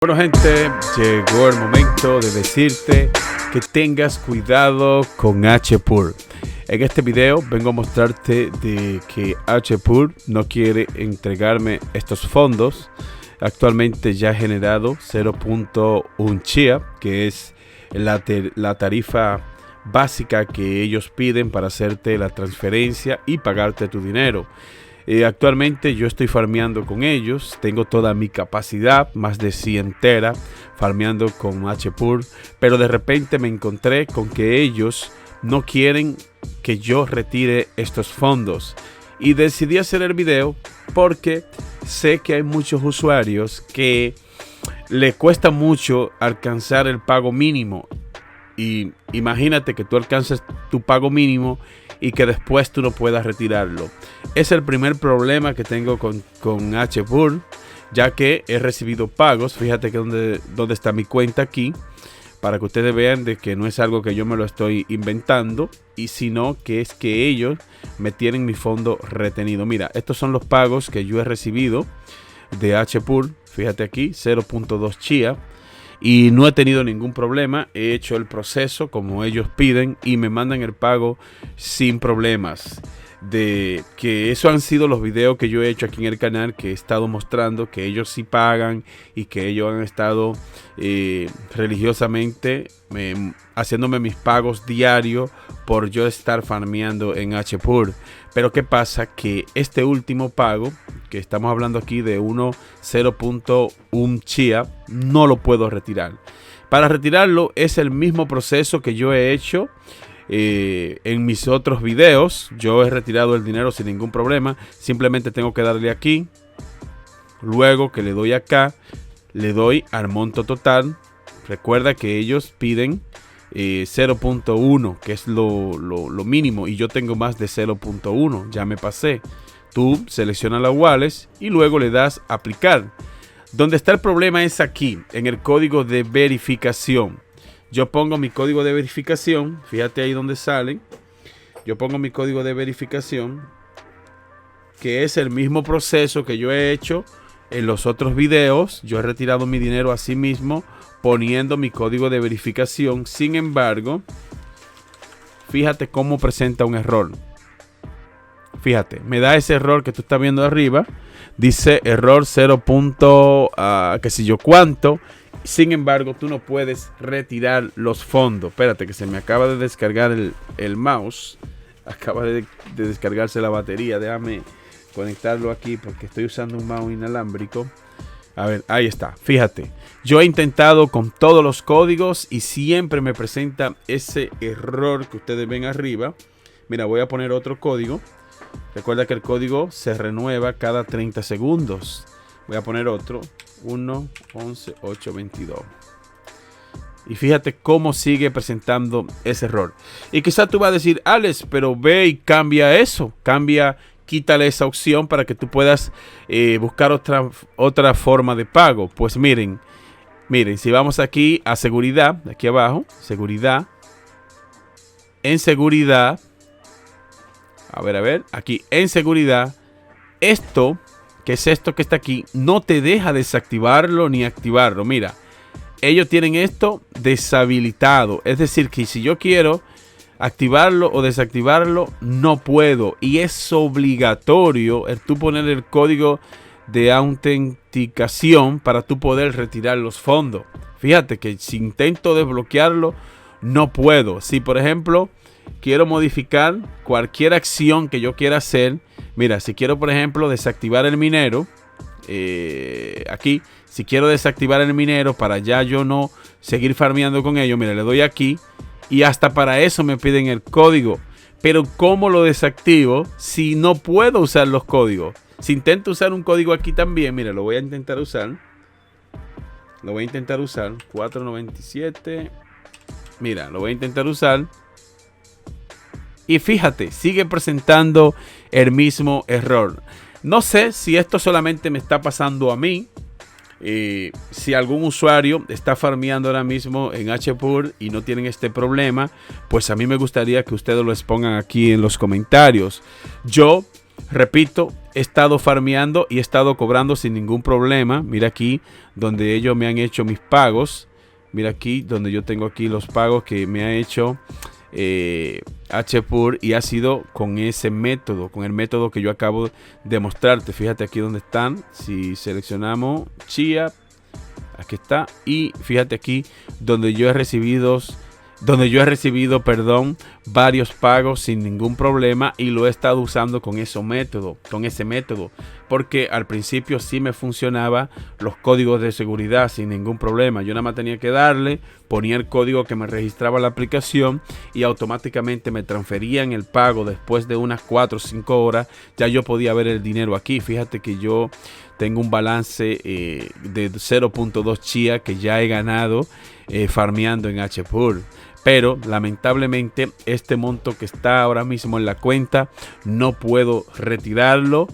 Bueno, gente, llegó el momento de decirte que tengas cuidado con HPUR. En este video vengo a mostrarte de que HPUR no quiere entregarme estos fondos. Actualmente ya he generado 0.1 chia, que es la tarifa básica que ellos piden para hacerte la transferencia y pagarte tu dinero. Actualmente yo estoy farmeando con ellos, tengo toda mi capacidad, más de 100 tera, farmeando con HPUR, pero de repente me encontré con que ellos no quieren que yo retire estos fondos y decidí hacer el video porque sé que hay muchos usuarios que le cuesta mucho alcanzar el pago mínimo. Y imagínate que tú alcances tu pago mínimo y que después tú no puedas retirarlo. Es el primer problema que tengo con HPUR, ya que he recibido pagos. Fíjate que dónde está mi cuenta aquí, para que ustedes vean de que no es algo que yo me lo estoy inventando, y sino que es que ellos me tienen mi fondo retenido. Mira, estos son los pagos que yo he recibido de HPUR. Fíjate aquí, 0.2 chia. Y no he tenido ningún problema, he hecho el proceso como ellos piden y me mandan el pago sin problemas. De que eso han sido los videos que yo he hecho aquí en el canal, que he estado mostrando que ellos sí pagan y que ellos han estado religiosamente haciéndome mis pagos diarios por yo estar farmeando en HPUR. Pero ¿qué pasa? Que este último pago, que estamos hablando aquí de 0.1 chia, no lo puedo retirar. Para retirarlo es el mismo proceso que yo he hecho en mis otros videos. Yo he retirado el dinero sin ningún problema. Simplemente tengo que darle aquí. Luego que le doy acá, le doy al monto total. Recuerda que ellos piden 0.1, que es lo mínimo, y yo tengo más de 0.1, ya me pasé. Tú seleccionas la wallets y luego le das aplicar. Donde está el problema es aquí, en el código de verificación. Yo pongo mi código de verificación, fíjate ahí donde sale. Yo pongo mi código de verificación, que es el mismo proceso que yo he hecho en los otros videos. Yo he retirado mi dinero así mismo, poniendo mi código de verificación. Sin embargo, fíjate cómo presenta un error. Fíjate, me da ese error que tú estás viendo arriba. Dice error 0. Qué sé yo cuánto. Sin embargo, tú no puedes retirar los fondos. Espérate, que se me acaba de descargar el mouse. Acaba de descargarse la batería. Déjame conectarlo aquí porque estoy usando un mouse inalámbrico. A ver, ahí está. Fíjate, yo he intentado con todos los códigos y siempre me presenta ese error que ustedes ven arriba. Mira, voy a poner otro código. Recuerda que el código se renueva cada 30 segundos. Voy a poner otro. 1.11.8.22. Y fíjate cómo sigue presentando ese error. Y quizá tú vas a decir, Alex, pero ve y cambia eso. Quítale esa opción para que tú puedas buscar otra forma de pago. Pues miren, si vamos aquí a seguridad, aquí abajo, seguridad, en seguridad, a ver, aquí en seguridad, esto, que es esto que está aquí, no te deja desactivarlo ni activarlo. Mira, ellos tienen esto deshabilitado, es decir, que si yo quiero activarlo o desactivarlo, no puedo. Y es obligatorio tú poner el código de autenticación para tú poder retirar los fondos. Fíjate que si intento desbloquearlo, no puedo. Si por ejemplo quiero modificar cualquier acción que yo quiera hacer, mira, si quiero por ejemplo desactivar el minero, aquí, si quiero desactivar el minero para ya yo no seguir farmeando con ellos, mira, le doy aquí. Y hasta para eso me piden el código. Pero ¿cómo lo desactivo si no puedo usar los códigos? Si intento usar un código aquí también, mira, lo voy a intentar usar. 497. Mira, lo voy a intentar usar. Y fíjate, sigue presentando el mismo error. No sé si esto solamente me está pasando a mí. Si algún usuario está farmeando ahora mismo en HPUR y no tienen este problema, pues a mí me gustaría que ustedes lo expongan aquí en los comentarios. Yo repito, he estado farmeando y he estado cobrando sin ningún problema. Mira aquí donde ellos me han hecho mis pagos. Mira aquí donde yo tengo aquí los pagos que me ha hecho HPUR, y ha sido con ese método, con el método que yo acabo de mostrarte. Fíjate aquí donde están. Si seleccionamos Chia, aquí está, y fíjate aquí donde yo he recibido varios pagos sin ningún problema, y lo he estado usando con ese método, porque al principio sí me funcionaba los códigos de seguridad sin ningún problema. Yo nada más tenía que darle, ponía el código que me registraba la aplicación y automáticamente me transferían el pago. Después de unas 4 o 5 horas ya yo podía ver el dinero aquí. Fíjate que yo tengo un balance de 0.2 Chia que ya he ganado farmeando en HPUR. Pero lamentablemente este monto que está ahora mismo en la cuenta no puedo retirarlo.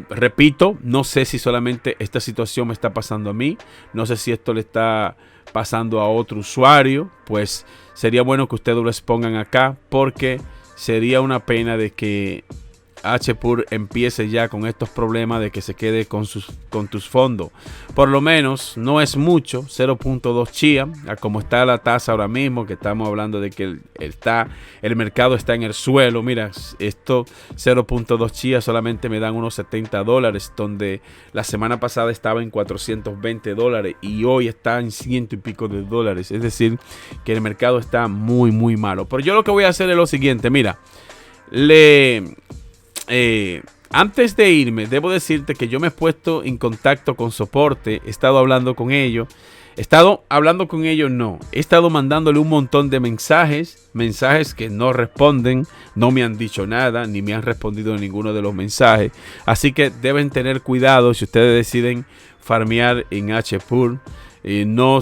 Repito, no sé si solamente esta situación me está pasando a mí. No sé si esto le está pasando a otro usuario. Pues sería bueno que ustedes lo expongan acá, porque sería una pena de que HPUR empiece ya con estos problemas de que se quede con tus fondos. Por lo menos no es mucho, 0.2 Chia, como está la tasa ahora mismo, que estamos hablando de que el mercado está en el suelo. Mira, esto 0.2 Chia solamente me dan unos $70, donde la semana pasada estaba en $420 y hoy está en $100 y pico. Es decir, que el mercado está muy muy malo. Pero yo lo que voy a hacer es lo siguiente. Mira, antes de irme, debo decirte que yo me he puesto en contacto con soporte. He estado hablando con ellos. He estado mandándole un montón de mensajes que no responden, no me han dicho nada, ni me han respondido ninguno de los mensajes. Así que deben tener cuidado si ustedes deciden farmear en HPUR. No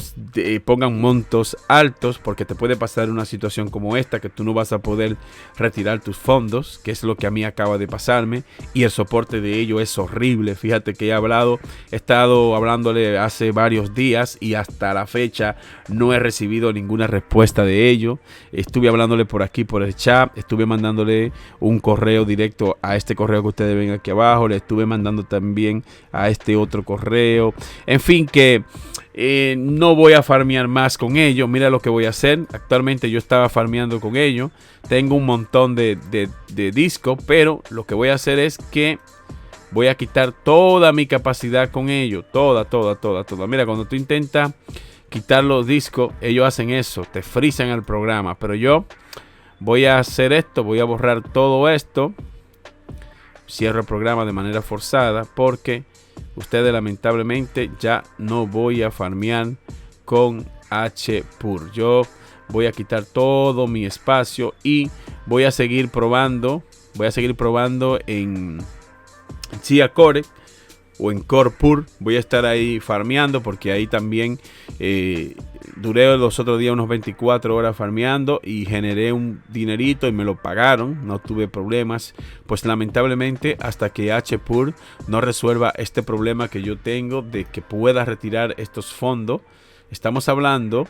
pongan montos altos, porque te puede pasar una situación como esta, que tú no vas a poder retirar tus fondos, que es lo que a mí acaba de pasarme, y el soporte de ello es horrible. Fíjate que he estado hablándole hace varios días y hasta la fecha no he recibido ninguna respuesta de ello. Estuve hablándole por aquí por el chat, estuve mandándole un correo directo a este correo que ustedes ven aquí abajo, le estuve mandando también a este otro correo. En fin, que no voy a farmear más con ellos. Mira lo que voy a hacer. Actualmente yo estaba farmeando con ellos. Tengo un montón de disco, pero lo que voy a hacer es que voy a quitar toda mi capacidad con ellos. Toda. Mira, cuando tú intentas quitar los discos, ellos hacen eso, te frizan el programa. Pero yo voy a hacer esto, voy a borrar todo esto. Cierro el programa de manera forzada, porque ustedes lamentablemente ya no voy a farmear con HPUR. Yo voy a quitar todo mi espacio y voy a seguir probando. En Chia Core o en Core Pur. Voy a estar ahí farmeando, porque ahí también duré los otros días unos 24 horas farmeando y generé un dinerito y me lo pagaron. No tuve problemas. Pues lamentablemente, hasta que HPUR no resuelva este problema que yo tengo de que pueda retirar estos fondos, estamos hablando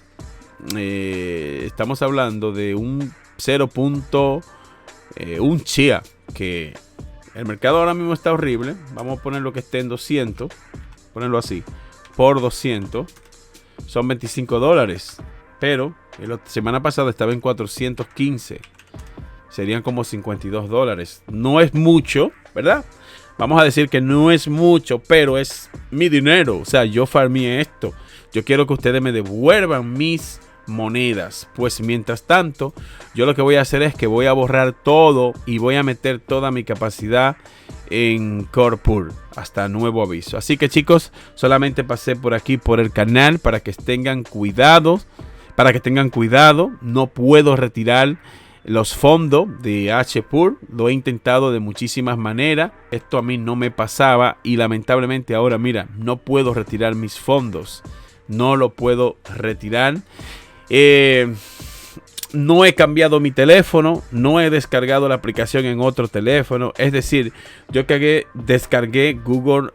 de un 0.1 Chia, que el mercado ahora mismo está horrible. Vamos a poner lo que esté en 200, ponerlo así, por 200 son $25, pero la semana pasada estaba en 415, serían como $52. No es mucho, ¿verdad? Vamos a decir que no es mucho, pero es mi dinero. O sea, yo farmeé esto. Yo quiero que ustedes me devuelvan mis monedas. Pues mientras tanto, yo lo que voy a hacer es que voy a borrar todo y voy a meter toda mi capacidad en Core Pur hasta nuevo aviso. Así que, chicos, solamente pasé por aquí por el canal para que tengan cuidado. No puedo retirar los fondos de HPUR. Lo he intentado de muchísimas maneras. Esto a mí no me pasaba y lamentablemente ahora, mira, no puedo retirar mis fondos. No lo puedo retirar. no he cambiado mi teléfono, no he descargado la aplicación en otro teléfono. Es decir, yo descargué Google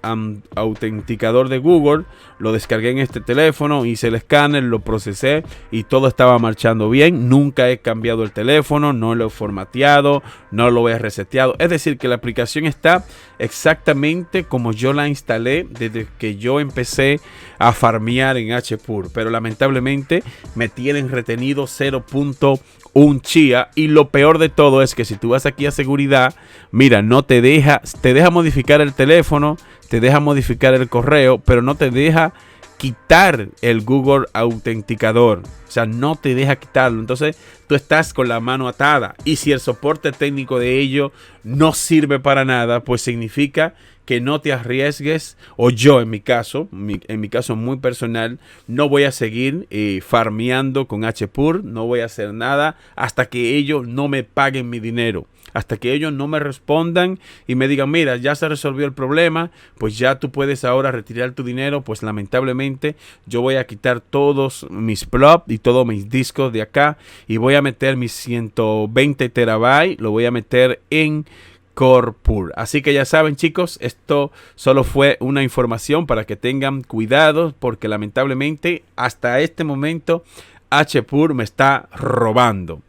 Autenticador de Google, lo descargué en este teléfono, hice el escáner, lo procesé y todo estaba marchando bien. Nunca he cambiado el teléfono, no lo he formateado, no lo he reseteado. Es decir, que la aplicación está exactamente como yo la instalé desde que yo empecé a farmear en HPUR, pero lamentablemente me tienen retenido 0.1 chia, y lo peor de todo es que si tú vas aquí a seguridad, mira, no te deja, te deja modificar el teléfono, te deja modificar el correo, pero no te deja quitar el Google Autenticador. O sea, no te deja quitarlo. Entonces tú estás con la mano atada, y si el soporte técnico de ello no sirve para nada, pues significa que no te arriesgues, o yo en mi caso muy personal, no voy a seguir farmeando con HPUR, no voy a hacer nada hasta que ellos no me paguen mi dinero. Hasta que ellos no me respondan y me digan, mira, ya se resolvió el problema, pues ya tú puedes ahora retirar tu dinero. Pues lamentablemente yo voy a quitar todos mis plops y todos mis discos de acá, y voy a meter mis 120 terabytes, lo voy a meter en CorePUR. Así que ya saben, chicos, esto solo fue una información para que tengan cuidado, porque lamentablemente hasta este momento HPUR me está robando.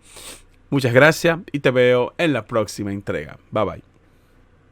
Muchas gracias y te veo en la próxima entrega. Bye bye.